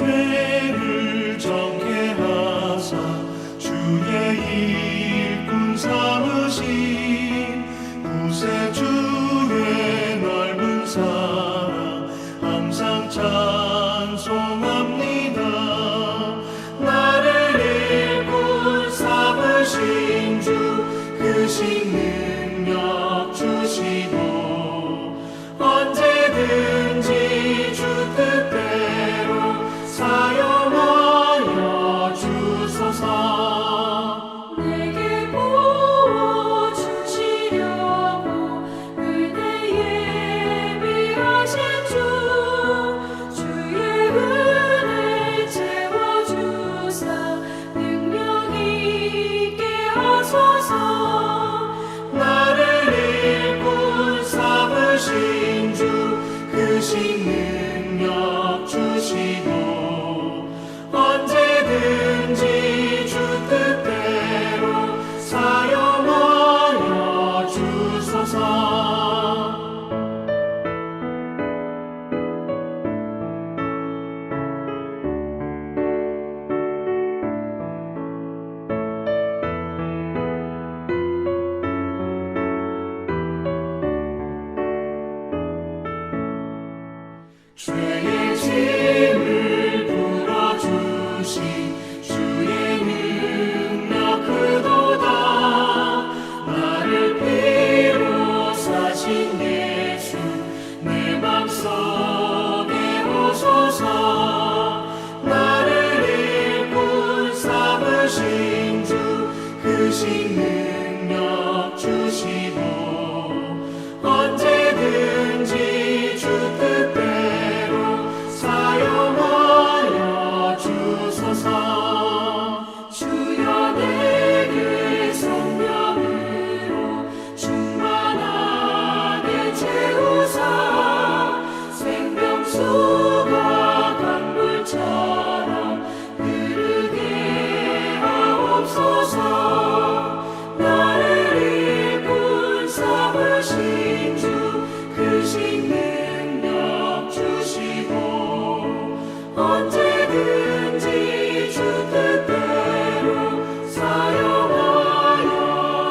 죄를 정케 하사 주의 일꾼 삼으신 구세주의 넓은 사랑 항상 찬송합니다. 나를 일꾼 삼으신 주 크신 능력 주시고 언제든지 주 뜻대로 사용하여 주소서. 내게 부어주시려고 은혜 예비하신 주 주의 은혜 채워주사 능력 있게 하소서. 나를 일꾼 삼으신 주 크신 능력 주시고 언제든지 주 뜻대로 사용하여 주소서. 죄의 짐을 풀어주신 주의 능력 크도다. 나를 피로 사신 예수 내 맘속에 오소서. 나를 일꾼 삼으신 주 크신 능력 주시고 언제든지 주 뜻대로 사용하여 주소서. 주여 내게 성령으로 충만하게 채우사 생명수가 강물처럼 흐르게 하옵소서. 나를 일꾼 삼으신 주 크신 능력 주시고 언제든지 주 뜻대로 사용하여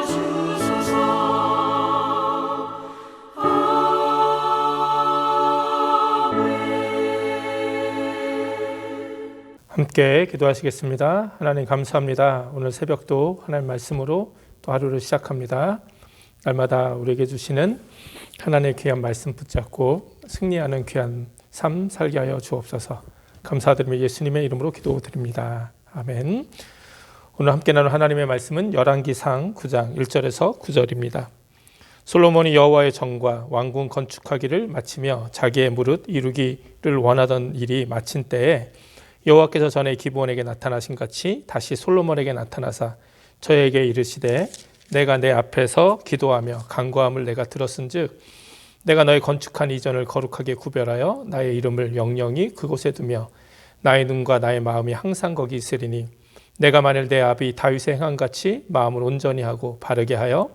주소서. 아멘. 함께 기도하시겠습니다. 하나님 감사합니다. 오늘 새벽도 하나님 말씀으로 또 하루를 시작합니다. 날마다 우리에게 주시는 하나님의 귀한 말씀 붙잡고 승리하는 귀한 삶 살게 하여 주옵소서. 감사드리며 예수님의 이름으로 기도드립니다. 아멘. 오늘 함께 나눌 하나님의 말씀은 열왕기상 9장 1절에서 9절입니다. 솔로몬이 여호와의 정과 왕궁 건축하기를 마치며 자기의 무릇 이루기를 원하던 일이 마친 때에 여호와께서 전에 기브온에게 나타나신 같이 다시 솔로몬에게 나타나사 저에게 이르시되 내가 내 앞에서 기도하며 간구함을 내가 들었은즉 내가 너의 건축한 이전을 거룩하게 구별하여 나의 이름을 영영히 그곳에 두며 나의 눈과 나의 마음이 항상 거기 있으리니 내가 만일 내 아비 다윗의 행함같이 마음을 온전히 하고 바르게 하여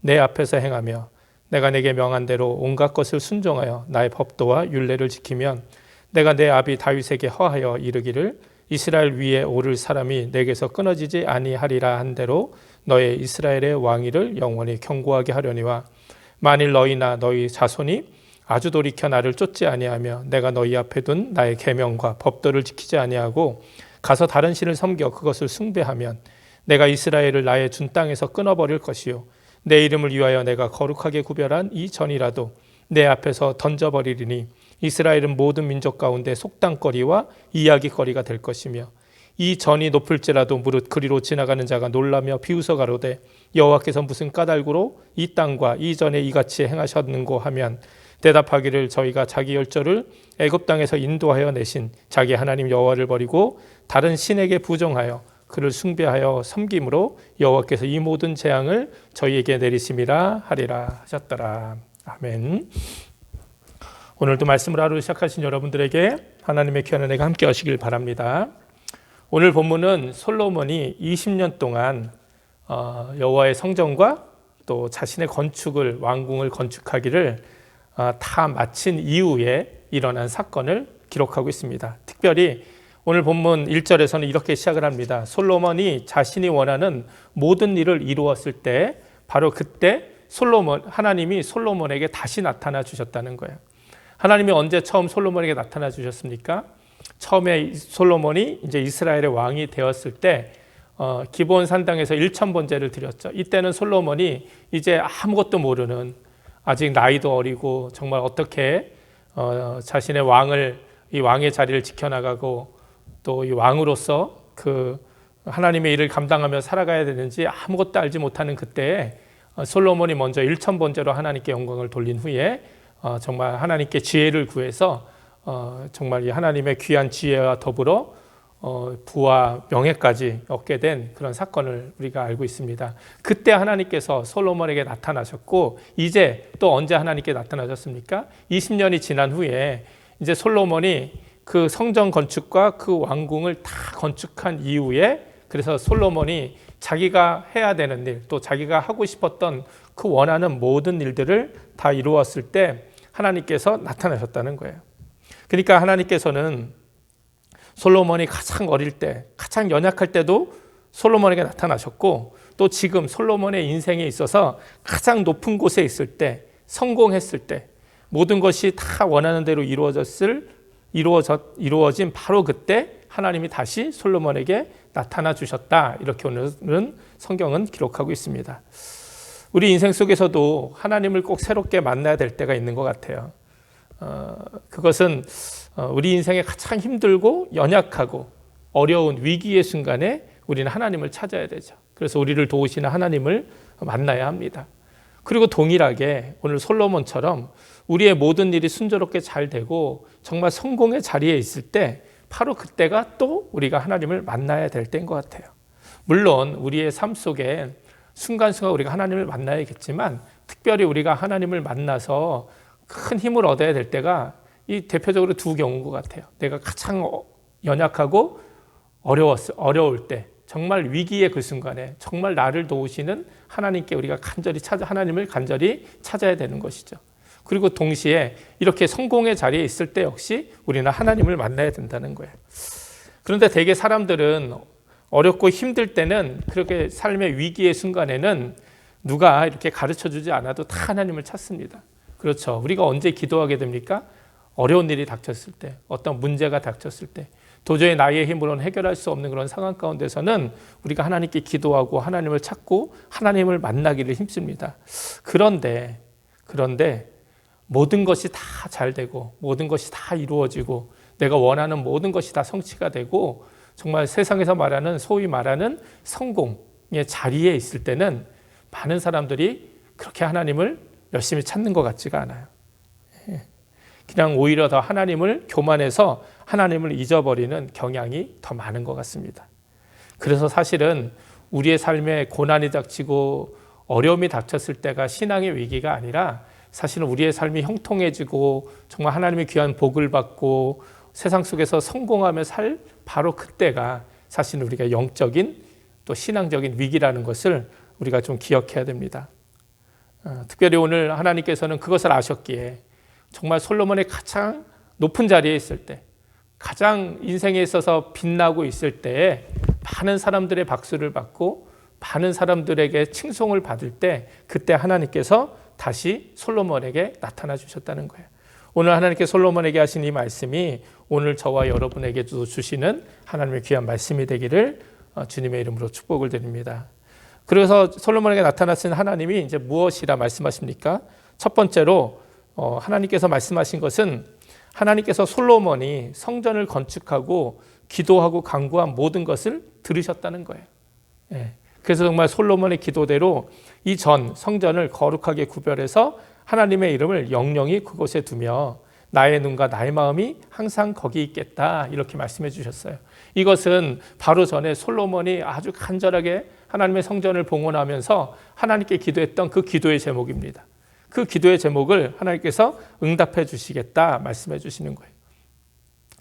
내 앞에서 행하며 내가 내게 명한 대로 온갖 것을 순종하여 나의 법도와 율례를 지키면 내가 내 아비 다윗에게 허하여 이르기를 이스라엘 위에 오를 사람이 내게서 끊어지지 아니하리라 한 대로 너의 이스라엘의 왕위를 영원히 견고하게 하려니와 만일 너희나 너희 자손이 아주 돌이켜 나를 쫓지 아니하며 내가 너희 앞에 둔 나의 계명과 법도를 지키지 아니하고 가서 다른 신을 섬겨 그것을 숭배하면 내가 이스라엘을 나의 준 땅에서 끊어버릴 것이요 내 이름을 위하여 내가 거룩하게 구별한 이 전이라도 내 앞에서 던져버리리니 이스라엘은 모든 민족 가운데 속담거리와 이야기거리가 될 것이며 이 전이 높을지라도 무릇 그리로 지나가는 자가 놀라며 비웃어 가로되 여호와께서 무슨 까닭으로 이 땅과 이 전에 이같이 행하셨는고 하면 대답하기를 저희가 자기 열조를 애굽 땅에서 인도하여 내신 자기 하나님 여호와를 버리고 다른 신에게 부정하여 그를 숭배하여 섬김으로 여호와께서 이 모든 재앙을 저희에게 내리심이라 하리라 하셨더라. 아멘. 오늘도 말씀을 하루 시작하신 여러분들에게 하나님의 귀한 은혜가 함께 하시길 바랍니다. 오늘 본문은 솔로몬이 20년 동안 여호와의 성전과 또 자신의 건축을 왕궁을 건축하기를 다 마친 이후에 일어난 사건을 기록하고 있습니다. 특별히 오늘 본문 1절에서는 이렇게 시작을 합니다. 솔로몬이 자신이 원하는 모든 일을 이루었을 때 바로 그때 하나님이 솔로몬에게 다시 나타나 주셨다는 거예요. 하나님이 언제 처음 솔로몬에게 나타나 주셨습니까? 처음에 솔로몬이 이제 이스라엘의 왕이 되었을 때 기브온 산당에서 1000번제를 드렸죠. 이때는 솔로몬이 이제 아무것도 모르는, 아직 나이도 어리고 정말 어떻게 자신의 이 왕의 자리를 지켜나가고 또 이 왕으로서 그 하나님의 일을 감당하며 살아가야 되는지 아무것도 알지 못하는 그때에 솔로몬이 먼저 1000번제로 하나님께 영광을 돌린 후에 정말 하나님께 지혜를 구해서 정말 이 하나님의 귀한 지혜와 더불어 부와 명예까지 얻게 된 그런 사건을 우리가 알고 있습니다. 그때 하나님께서 솔로몬에게 나타나셨고, 이제 또 언제 하나님께 나타나셨습니까? 20년이 지난 후에 이제 솔로몬이 그 성전 건축과 그 왕궁을 다 건축한 이후에, 그래서 솔로몬이 자기가 해야 되는 일, 또 자기가 하고 싶었던 그 원하는 모든 일들을 다 이루었을 때 하나님께서 나타나셨다는 거예요. 그러니까 하나님께서는 솔로몬이 가장 어릴 때, 가장 연약할 때도 솔로몬에게 나타나셨고, 또 지금 솔로몬의 인생에 있어서 가장 높은 곳에 있을 때, 성공했을 때, 모든 것이 다 원하는 대로 이루어진 바로 그때 하나님이 다시 솔로몬에게 나타나 주셨다. 이렇게 오늘은 성경은 기록하고 있습니다. 우리 인생 속에서도 하나님을 꼭 새롭게 만나야 될 때가 있는 것 같아요. 그것은 우리 인생에 가장 힘들고 연약하고 어려운 위기의 순간에 우리는 하나님을 찾아야 되죠. 그래서 우리를 도우시는 하나님을 만나야 합니다. 그리고 동일하게 오늘 솔로몬처럼 우리의 모든 일이 순조롭게 잘 되고 정말 성공의 자리에 있을 때 바로 그때가 또 우리가 하나님을 만나야 될 때인 것 같아요. 물론 우리의 삶 속에 순간순간 우리가 하나님을 만나야겠지만, 특별히 우리가 하나님을 만나서 큰 힘을 얻어야 될 때가 이 대표적으로 두 경우인 것 같아요. 내가 가장 연약하고 어려울 때, 정말 위기의 그 순간에 정말 나를 도우시는 하나님께 우리가 하나님을 간절히 찾아야 되는 것이죠. 그리고 동시에 이렇게 성공의 자리에 있을 때 역시 우리는 하나님을 만나야 된다는 거예요. 그런데 대개 사람들은 어렵고 힘들 때는, 그렇게 삶의 위기의 순간에는 누가 이렇게 가르쳐주지 않아도 다 하나님을 찾습니다. 그렇죠. 우리가 언제 기도하게 됩니까? 어려운 일이 닥쳤을 때, 어떤 문제가 닥쳤을 때, 도저히 나의 힘으로는 해결할 수 없는 그런 상황 가운데서는 우리가 하나님께 기도하고 하나님을 찾고 하나님을 만나기를 힘씁니다. 그런데 모든 것이 다 잘 되고 모든 것이 다 이루어지고 내가 원하는 모든 것이 다 성취가 되고 정말 세상에서 소위 말하는 성공의 자리에 있을 때는 많은 사람들이 그렇게 하나님을 열심히 찾는 것 같지가 않아요. 그냥 오히려 더 하나님을 교만해서 하나님을 잊어버리는 경향이 더 많은 것 같습니다. 그래서 사실은 우리의 삶에 고난이 닥치고 어려움이 닥쳤을 때가 신앙의 위기가 아니라, 사실은 우리의 삶이 형통해지고 정말 하나님의 귀한 복을 받고 세상 속에서 성공하며 살 바로 그때가 사실은 우리가 영적인 또 신앙적인 위기라는 것을 우리가 좀 기억해야 됩니다. 특별히 오늘 하나님께서는 그것을 아셨기에 정말 솔로몬의 가장 높은 자리에 있을 때, 가장 인생에 있어서 빛나고 있을 때에 많은 사람들의 박수를 받고 많은 사람들에게 칭송을 받을 때, 그때 하나님께서 다시 솔로몬에게 나타나 주셨다는 거예요. 오늘 하나님께 솔로몬에게 하신 이 말씀이 오늘 저와 여러분에게도 주시는 하나님의 귀한 말씀이 되기를 주님의 이름으로 축복을 드립니다. 그래서 솔로몬에게 나타나신 하나님이 이제 무엇이라 말씀하십니까? 첫 번째로 하나님께서 말씀하신 것은, 하나님께서 솔로몬이 성전을 건축하고 기도하고 간구한 모든 것을 들으셨다는 거예요. 그래서 정말 솔로몬의 기도대로 이 전 성전을 거룩하게 구별해서 하나님의 이름을 영영히 그곳에 두며 나의 눈과 나의 마음이 항상 거기 있겠다, 이렇게 말씀해 주셨어요. 이것은 바로 전에 솔로몬이 아주 간절하게 하나님의 성전을 봉헌하면서 하나님께 기도했던 그 기도의 제목입니다. 그 기도의 제목을 하나님께서 응답해 주시겠다 말씀해 주시는 거예요.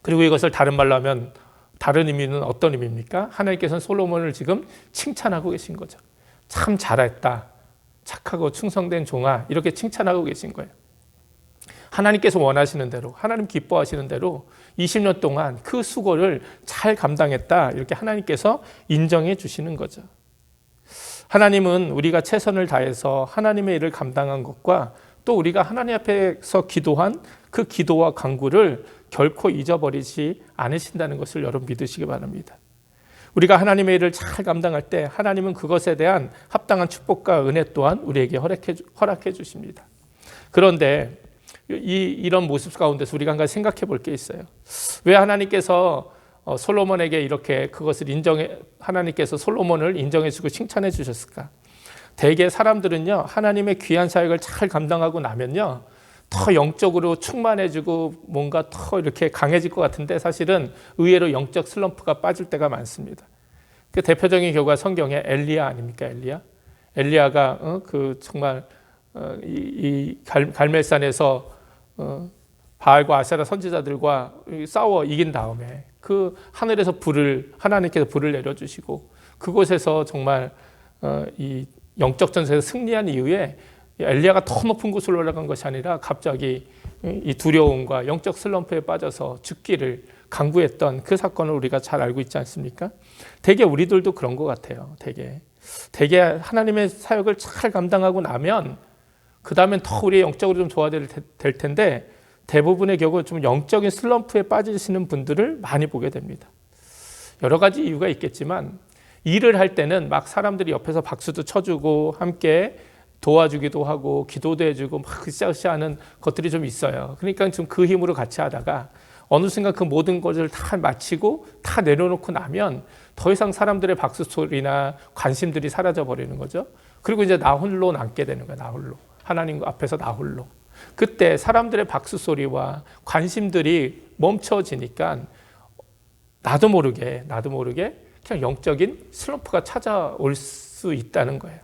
그리고 이것을 다른 말로 하면, 다른 의미는 어떤 의미입니까? 하나님께서는 솔로몬을 지금 칭찬하고 계신 거죠. 참 잘했다, 착하고 충성된 종아, 이렇게 칭찬하고 계신 거예요. 하나님께서 원하시는 대로, 하나님 기뻐하시는 대로 20년 동안 그 수고를 잘 감당했다, 이렇게 하나님께서 인정해 주시는 거죠. 하나님은 우리가 최선을 다해서 하나님의 일을 감당한 것과 또 우리가 하나님 앞에서 기도한 그 기도와 간구를 결코 잊어버리지 않으신다는 것을 여러분 믿으시기 바랍니다. 우리가 하나님의 일을 잘 감당할 때 하나님은 그것에 대한 합당한 축복과 은혜 또한 우리에게 허락해 주십니다. 그런데 이런 모습 가운데서 우리가 한 가지 생각해 볼 게 있어요. 왜 하나님께서 솔로몬에게 이렇게 그것을 하나님께서 솔로몬을 인정해 주고 칭찬해 주셨을까? 대개 사람들은요, 하나님의 귀한 사역을 잘 감당하고 나면요, 더 영적으로 충만해지고 뭔가 더 이렇게 강해질 것 같은데 사실은 의외로 영적 슬럼프가 빠질 때가 많습니다. 그 대표적인 경우가 성경에 엘리야 아닙니까? 엘리야가 그 정말 이 갈멜산에서 바알과 아세라 선지자들과 싸워 이긴 다음에 그 하늘에서 하나님께서 불을 내려주시고 그곳에서 정말 이 영적 전쟁에서 승리한 이후에 엘리야가 더 높은 곳으로 올라간 것이 아니라 갑자기 이 두려움과 영적 슬럼프에 빠져서 죽기를 간구했던 그 사건을 우리가 잘 알고 있지 않습니까? 대개 우리들도 그런 것 같아요. 대개 하나님의 사역을 잘 감당하고 나면 그 다음엔 더 우리 영적으로 좀 좋아질 텐데 대부분의 경우 좀 영적인 슬럼프에 빠지시는 분들을 많이 보게 됩니다. 여러 가지 이유가 있겠지만 일을 할 때는 막 사람들이 옆에서 박수도 쳐주고 함께 도와주기도 하고 기도도 해주고 막 으쌰으쌰 하는 것들이 좀 있어요. 그러니까 좀 그 힘으로 같이 하다가 어느 순간 그 모든 것을 다 마치고 다 내려놓고 나면 더 이상 사람들의 박수 소리나 관심들이 사라져 버리는 거죠. 그리고 이제 나 홀로 남게 되는 거예요. 나 홀로. 하나님 앞에서 나 홀로. 그때 사람들의 박수 소리와 관심들이 멈춰지니까 나도 모르게 그냥 영적인 슬럼프가 찾아올 수 있다는 거예요.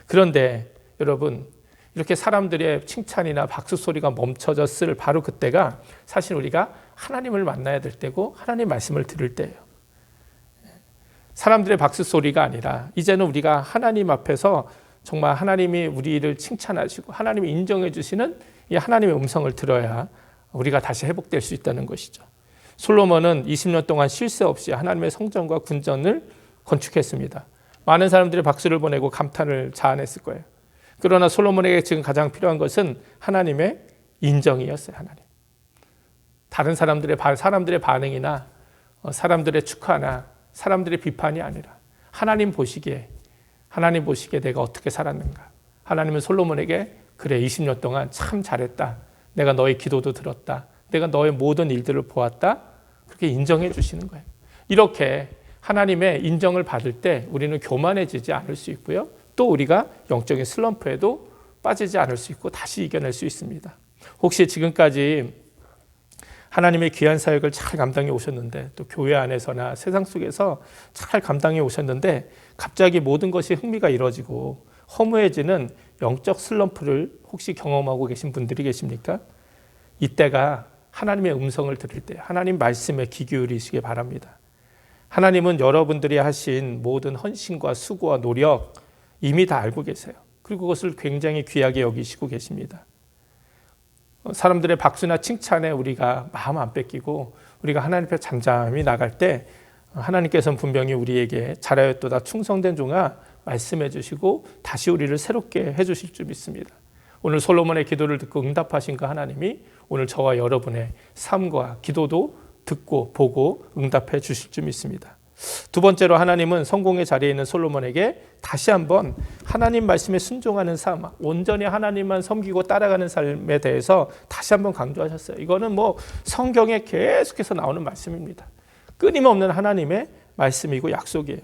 그런데 여러분, 이렇게 사람들의 칭찬이나 박수 소리가 멈춰졌을 바로 그때가 사실 우리가 하나님을 만나야 될 때고 하나님 말씀을 들을 때예요. 사람들의 박수 소리가 아니라 이제는 우리가 하나님 앞에서 정말 하나님이 우리를 칭찬하시고 하나님이 인정해 주시는 이 하나님의 음성을 들어야 우리가 다시 회복될 수 있다는 것이죠. 솔로몬은 20년 동안 쉴 새 없이 하나님의 성전과 군전을 건축했습니다. 많은 사람들이 박수를 보내고 감탄을 자아냈을 거예요. 그러나 솔로몬에게 지금 가장 필요한 것은 하나님의 인정이었어요. 하나님. 다른 사람들의 반응이나 사람들의 축하나 사람들의 비판이 아니라 하나님 보시기에 내가 어떻게 살았는가. 하나님은 솔로몬에게 그래 20년 동안 참 잘했다. 내가 너의 기도도 들었다. 내가 너의 모든 일들을 보았다. 그렇게 인정해 주시는 거예요. 이렇게 하나님의 인정을 받을 때 우리는 교만해지지 않을 수 있고요. 또 우리가 영적인 슬럼프에도 빠지지 않을 수 있고 다시 이겨낼 수 있습니다. 혹시 지금까지 하나님의 귀한 사역을 잘 감당해 오셨는데 또 교회 안에서나 세상 속에서 잘 감당해 오셨는데 갑자기 모든 것이 흥미가 잃어지고 허무해지는 영적 슬럼프를 혹시 경험하고 계신 분들이 계십니까? 이때가 하나님의 음성을 들을 때 하나님 말씀에 귀 기울이시기 바랍니다. 하나님은 여러분들이 하신 모든 헌신과 수고와 노력 이미 다 알고 계세요. 그리고 그것을 굉장히 귀하게 여기시고 계십니다. 사람들의 박수나 칭찬에 우리가 마음 안 뺏기고 우리가 하나님 앞에 잠잠히 나갈 때 하나님께서는 분명히 우리에게 잘하였도다 충성된 종아 말씀해 주시고 다시 우리를 새롭게 해 주실 줄 믿습니다. 오늘 솔로몬의 기도를 듣고 응답하신 그 하나님이 오늘 저와 여러분의 삶과 기도도 듣고 보고 응답해 주실 줄 믿습니다. 두 번째로 하나님은 성공의 자리에 있는 솔로몬에게 다시 한번 하나님 말씀에 순종하는 삶, 온전히 하나님만 섬기고 따라가는 삶에 대해서 다시 한번 강조하셨어요. 이거는 성경에 계속해서 나오는 말씀입니다. 끊임없는 하나님의 말씀이고 약속이에요.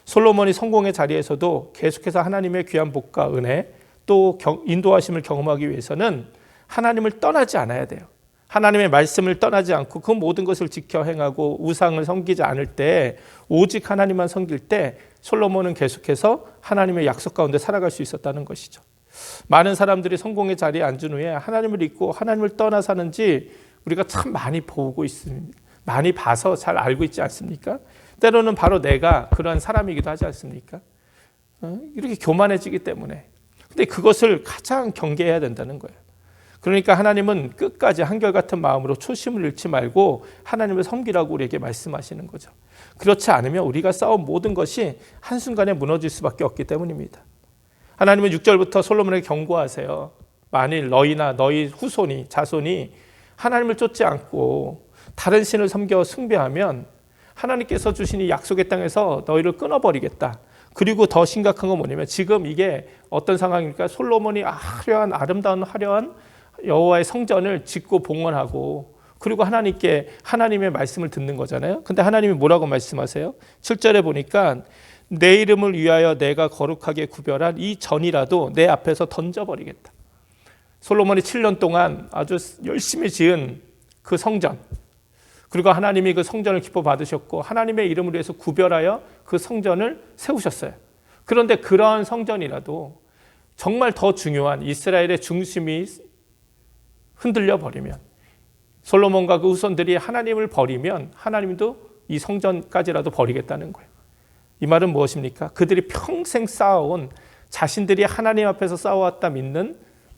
솔로몬이 성공의 자리에서도 계속해서 하나님의 귀한 복과 은혜 또 인도하심을 경험하기 위해서는 하나님을 떠나지 않아야 돼요. 하나님의 말씀을 떠나지 않고 그 모든 것을 지켜 행하고 우상을 섬기지 않을 때 오직 하나님만 섬길 때 솔로몬은 계속해서 하나님의 약속 가운데 살아갈 수 있었다는 것이죠. 많은 사람들이 성공의 자리에 앉은 후에 하나님을 잊고 하나님을 떠나 사는지 우리가 참 많이 보고 있습니다. 많이 봐서 잘 알고 있지 않습니까? 때로는 바로 내가 그러한 사람이기도 하지 않습니까? 이렇게 교만해지기 때문에. 근데 그것을 가장 경계해야 된다는 거예요. 그러니까 하나님은 끝까지 한결같은 마음으로 초심을 잃지 말고 하나님을 섬기라고 우리에게 말씀하시는 거죠. 그렇지 않으면 우리가 쌓은 모든 것이 한순간에 무너질 수밖에 없기 때문입니다. 하나님은 6절부터 솔로몬에게 경고하세요. 만일 너희나 너희 후손이 자손이 하나님을 쫓지 않고 다른 신을 섬겨 숭배하면 하나님께서 주신 이 약속의 땅에서 너희를 끊어버리겠다. 그리고 더 심각한 건 뭐냐면 지금 이게 어떤 상황입니까? 솔로몬이 화려한 아름다운 화려한 여호와의 성전을 짓고 봉헌하고 그리고 하나님께 하나님의 말씀을 듣는 거잖아요. 근데 하나님이 뭐라고 말씀하세요? 7절에 보니까 내 이름을 위하여 내가 거룩하게 구별한 이 전이라도 내 앞에서 던져버리겠다. 솔로몬이 7년 동안 아주 열심히 지은 그 성전, 그리고 하나님이 그 성전을 기뻐 받으셨고 하나님의 이름을 위해서 구별하여 그 성전을 세우셨어요. 그런데 그러한 성전이라도 정말 더 중요한 이스라엘의 중심이 흔들려 버리면, 솔로몬과 그 후손들이 하나님을 버리면 하나님도 이 성전까지라도 버리겠다는 거예요. 이 말은 무엇입니까? 그들이 평생 쌓아온, 자신들이 하나님 앞에서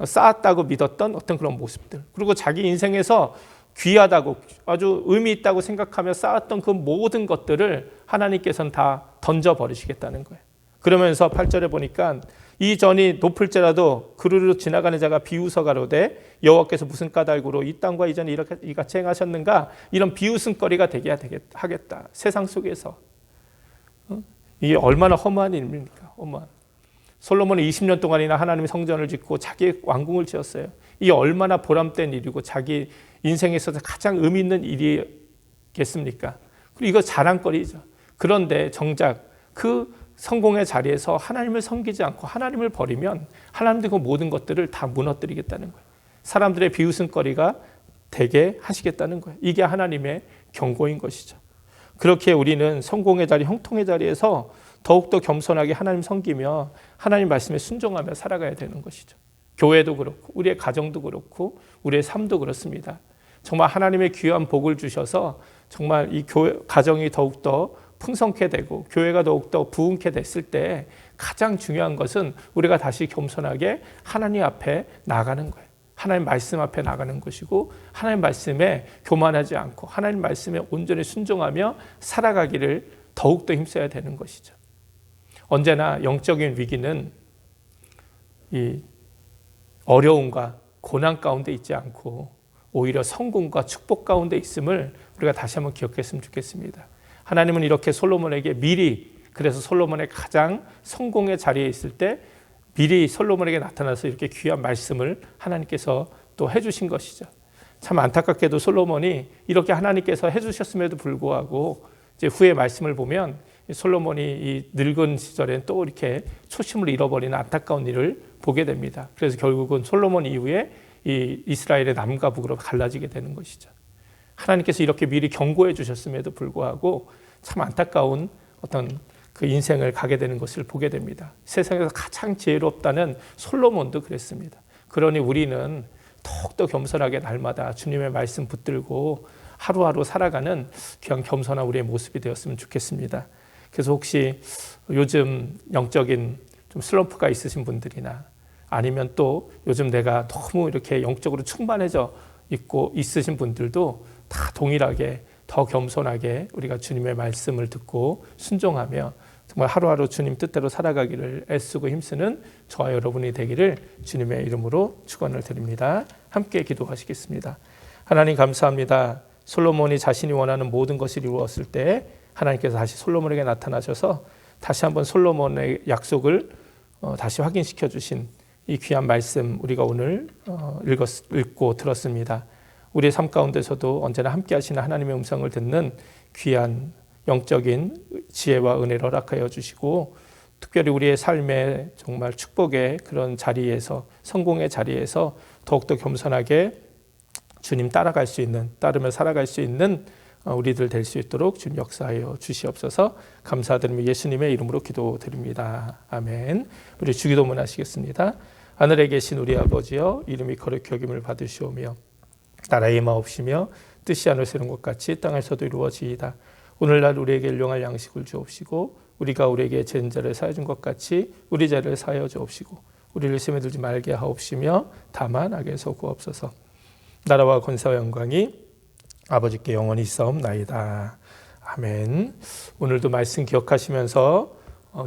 쌓았다고 믿었던 어떤 그런 모습들, 그리고 자기 인생에서 귀하다고 아주 의미 있다고 생각하며 쌓았던 그 모든 것들을 하나님께서는 다 던져버리시겠다는 거예요. 그러면서 8절에 보니까 이 전이 높을지라도 그루로 지나가는 자가 비웃어 가로되 여호와께서 무슨 까닭으로 이 땅과 이 전에 이렇게 이같이 행하셨는가, 이런 비웃음거리가 되게 하겠다. 세상 속에서 이게 얼마나 허무한 일입니까? 허무한. 솔로몬이 20년 동안이나 하나님의 성전을 짓고 자기 왕궁을 지었어요. 이게 얼마나 보람된 일이고 자기 인생에 있어서 가장 의미 있는 일이겠습니까? 그리고 이거 자랑거리죠. 그런데 정작 그 성공의 자리에서 하나님을 섬기지 않고 하나님을 버리면 하나님도 그 모든 것들을 다 무너뜨리겠다는 거예요. 사람들의 비웃음거리가 되게 하시겠다는 거예요. 이게 하나님의 경고인 것이죠. 그렇게 우리는 성공의 자리, 형통의 자리에서 더욱더 겸손하게 하나님 섬기며 하나님 말씀에 순종하며 살아가야 되는 것이죠. 교회도 그렇고 우리의 가정도 그렇고 우리의 삶도 그렇습니다. 정말 하나님의 귀한 복을 주셔서 정말 이 교회, 가정이 더욱더 풍성케 되고 교회가 더욱더 부흥케 됐을 때 가장 중요한 것은 우리가 다시 겸손하게 하나님 앞에 나가는 거예요. 하나님 말씀 앞에 나가는 것이고 하나님 말씀에 교만하지 않고 하나님 말씀에 온전히 순종하며 살아가기를 더욱더 힘써야 되는 것이죠. 언제나 영적인 위기는 이 어려움과 고난 가운데 있지 않고 오히려 성공과 축복 가운데 있음을 우리가 다시 한번 기억했으면 좋겠습니다. 하나님은 이렇게 솔로몬에게 미리, 그래서 솔로몬의 가장 성공의 자리에 있을 때 미리 솔로몬에게 나타나서 이렇게 귀한 말씀을 하나님께서 또 해주신 것이죠. 참 안타깝게도 솔로몬이 이렇게 하나님께서 해주셨음에도 불구하고 이제 후에 말씀을 보면 솔로몬이 이 늙은 시절엔 또 이렇게 초심을 잃어버리는 안타까운 일을 보게 됩니다. 그래서 결국은 솔로몬 이후에 이 이스라엘의 남과 북으로 갈라지게 되는 것이죠. 하나님께서 이렇게 미리 경고해 주셨음에도 불구하고 참 안타까운 어떤 그 인생을 가게 되는 것을 보게 됩니다. 세상에서 가장 지혜롭다는 솔로몬도 그랬습니다. 그러니 우리는 더욱더 겸손하게 날마다 주님의 말씀 붙들고 하루하루 살아가는 귀한 겸손한 우리의 모습이 되었으면 좋겠습니다. 그래서 혹시 요즘 영적인 좀 슬럼프가 있으신 분들이나 아니면 또 요즘 내가 너무 이렇게 영적으로 충만해져 있고 있으신 분들도 다 동일하게 더 겸손하게 우리가 주님의 말씀을 듣고 순종하며 정말 하루하루 주님 뜻대로 살아가기를 애쓰고 힘쓰는 저와 여러분이 되기를 주님의 이름으로 축원을 드립니다. 함께 기도하시겠습니다. 하나님 감사합니다. 솔로몬이 자신이 원하는 모든 것을 이루었을 때 하나님께서 다시 솔로몬에게 나타나셔서 다시 한번 솔로몬의 약속을 다시 확인시켜 주신 이 귀한 말씀 우리가 오늘 읽고 들었습니다. 우리의 삶 가운데서도 언제나 함께 하시는 하나님의 음성을 듣는 귀한 영적인 지혜와 은혜를 허락하여 주시고 특별히 우리의 삶의 정말 축복의 그런 자리에서 성공의 자리에서 더욱더 겸손하게 주님 따라갈 수 있는, 따르며 살아갈 수 있는 우리들 될 수 있도록 주님 역사하여 주시옵소서. 감사드리며 예수님의 이름으로 기도드립니다. 아멘. 우리 주기도문 하시겠습니다. 하늘에 계신 우리 아버지여, 이름이 거룩히 여김을 받으시오며 나라의 마옵시며 뜻이 하늘에서 이룬 것 같이 땅에서도 이루어지이다. 오늘날 우리에게 일용할 양식을 주옵시고 우리가 우리에게 죄인 자를 사하여 준 것 같이 우리 죄를 사하여 주옵시고 우리를 시험에 들지 말게 하옵시며 다만 악에서 구하옵소서. 나라와 권세와 영광이 아버지께 영원히 있사옵나이다. 아멘. 오늘도 말씀 기억하시면서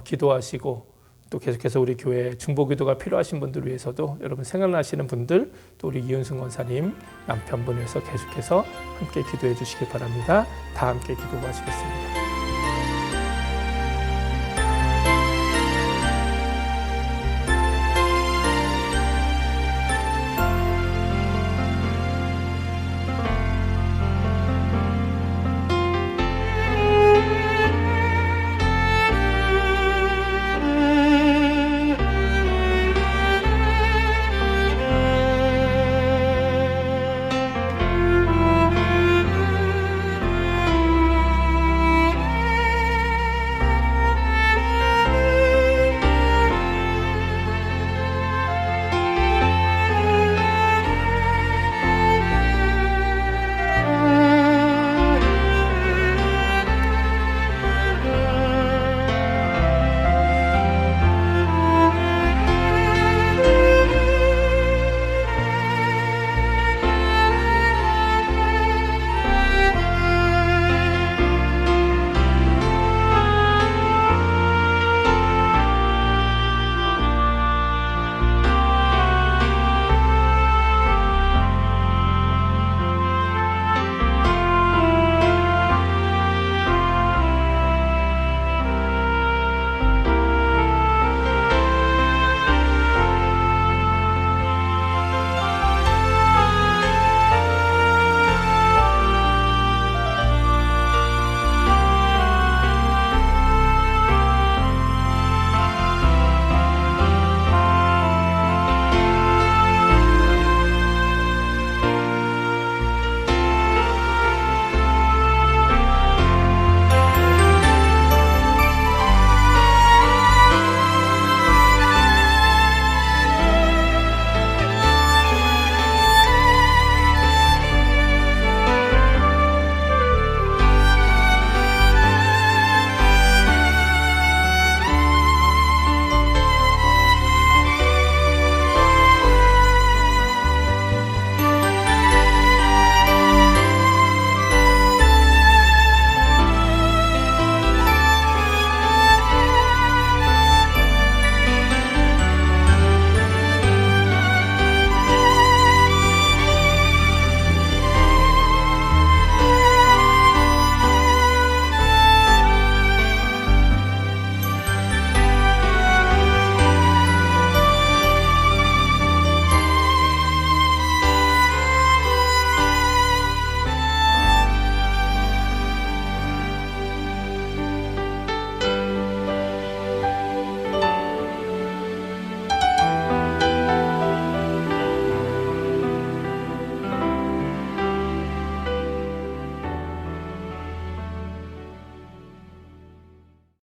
기도하시고 또 계속해서 우리 교회 중보기도가 필요하신 분들 위해서도 여러분 생각나시는 분들 또 우리 이윤승 권사님 남편분 위해서 계속해서 함께 기도해 주시기 바랍니다. 다 함께 기도하시겠습니다.